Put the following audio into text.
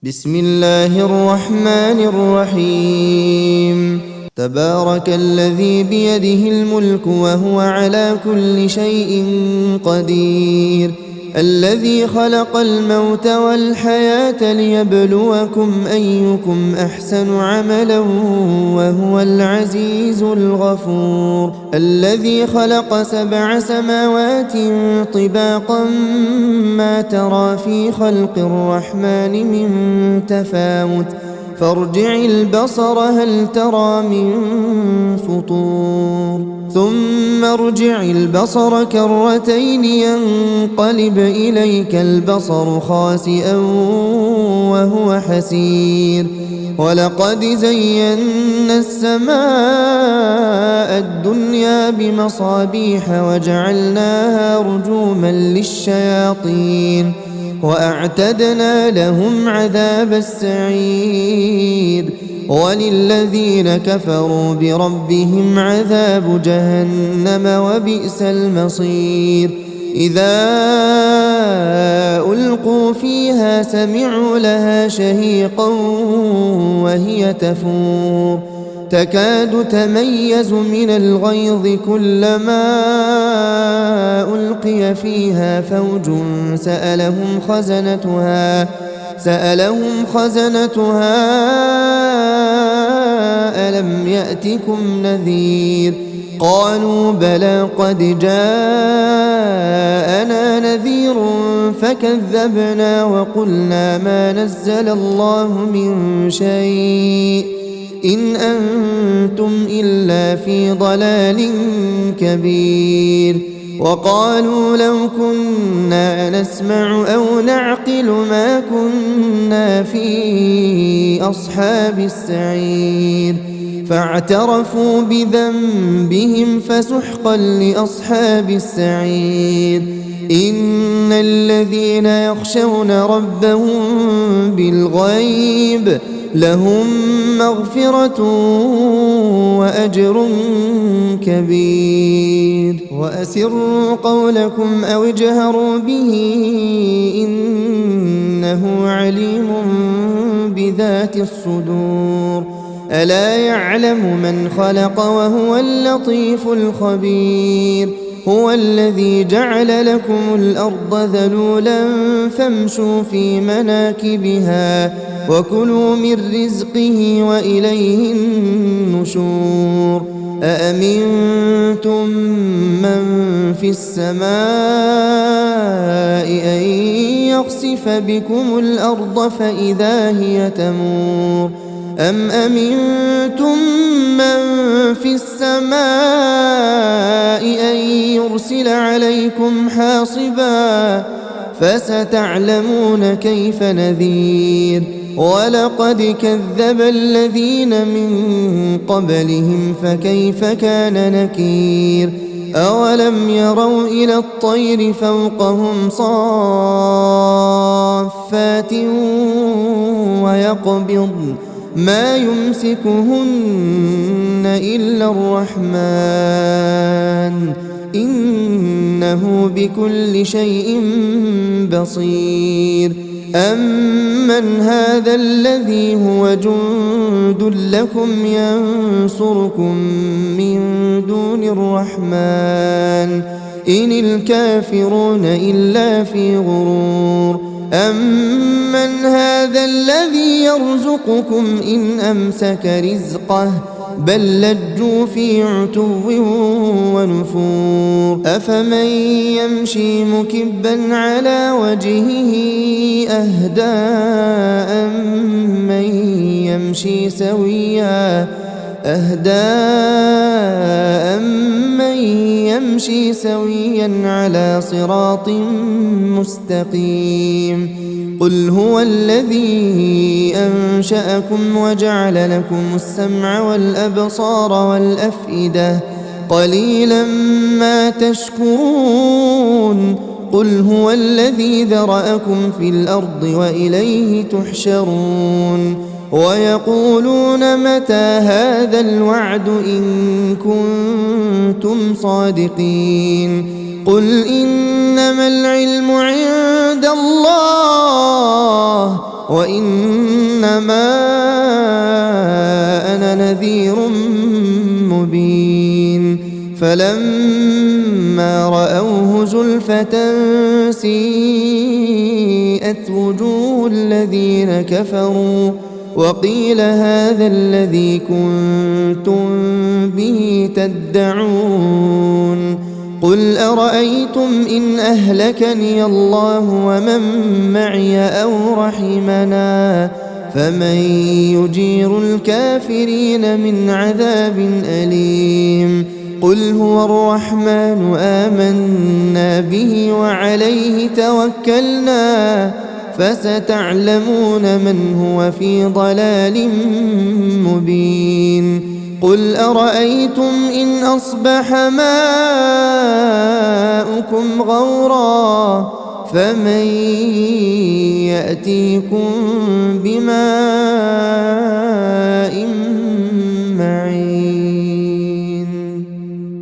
بسم الله الرحمن الرحيم. تبارك الذي بيده الملك وهو على كل شيء قدير، الذي خلق الموت والحياة ليبلوكم أيكم أحسن عملا وهو العزيز الغفور، الذي خلق 7 سماوات طباقا ما ترى في خلق الرحمن من تفاوت فارجع البصر هل ترى من فطور ثم ارجع البصر كرتين ينقلب إليك البصر خاسئا وهو حسير، ولقد زينا السماء الدنيا بمصابيح وجعلناها رجوما للشياطين وأعتدنا لهم عذاب السعير، وللذين كفروا بربهم عذاب جهنم وبئس المصير. إذا ألقوا فيها سمعوا لها شهيقا وهي تفور تكاد تميز من الغيظ كلما ألقي فيها فوج سألهم خزنتها ألم يأتكم نذير؟ قالوا بلى قد جاءنا نذير فكذبنا وقلنا ما نزل الله من شيء إن أنتم إلا في ضلال كبير. وقالوا لو كنا نسمع أو نعقل ما كنا في أصحاب السعير، فاعترفوا بذنبهم فسحقا لأصحاب السعير. إن الذين يخشون ربهم بالغيب لهم مغفرة وأجر كبير. وأسروا قولكم أو اجهروا به إنه عليم بذات الصدور. ألا يعلم من خلق وهو اللطيف الخبير. هو الذي جعل لكم الأرض ذلولا فامشوا في مناكبها وكلوا من رزقه وإليه النشور. أأمنتم من في السماء أن يخسف بكم الأرض فإذا هي تمور أم أمنتم من في السماء أن يرسل عليكم حاصبا فستعلمون كيف نذير. ولقد كذب الذين من قبلهم فكيف كان نكير. أولم يروا إلى الطير فوقهم صافات ويقبضن ما يمسكهن إلا الرحمن إنه بكل شيء بصير. أمن هذا الذي هو جند لكم ينصركم من دون الرحمن إن الكافرون إلا في غرور. أمن هذا الذي يرزقكم إن أمسك رزقه بل لجوا في عتو ونفور. أفمن يمشي مكبا على وجهه أهدى أمن يمشي سويا على صراط مستقيم. قل هو الذي أنشأكم وجعل لكم السمع والأبصار والأفئدة قليلا ما تشكرون. قل هو الذي ذرأكم في الأرض وإليه تحشرون. ويقولون متى هذا الوعد إن كنتم صادقين. قل إنما العلم عند الله وإنما أنا نذير مبين فلما رأوه زلفة سيئت وجوه الذين كفروا وقيل هذا الذي كنتم به تدعون قل أرأيتم إن أهلكني الله ومن معي أو رحمنا فمن يجير الكافرين من عذاب أليم قل هو الرحمن آمنا به وعليه توكلنا فستعلمون من هو في ضلال مبين قل أرأيتم إن أصبح ماؤكم غورا فمن يأتيكم بماء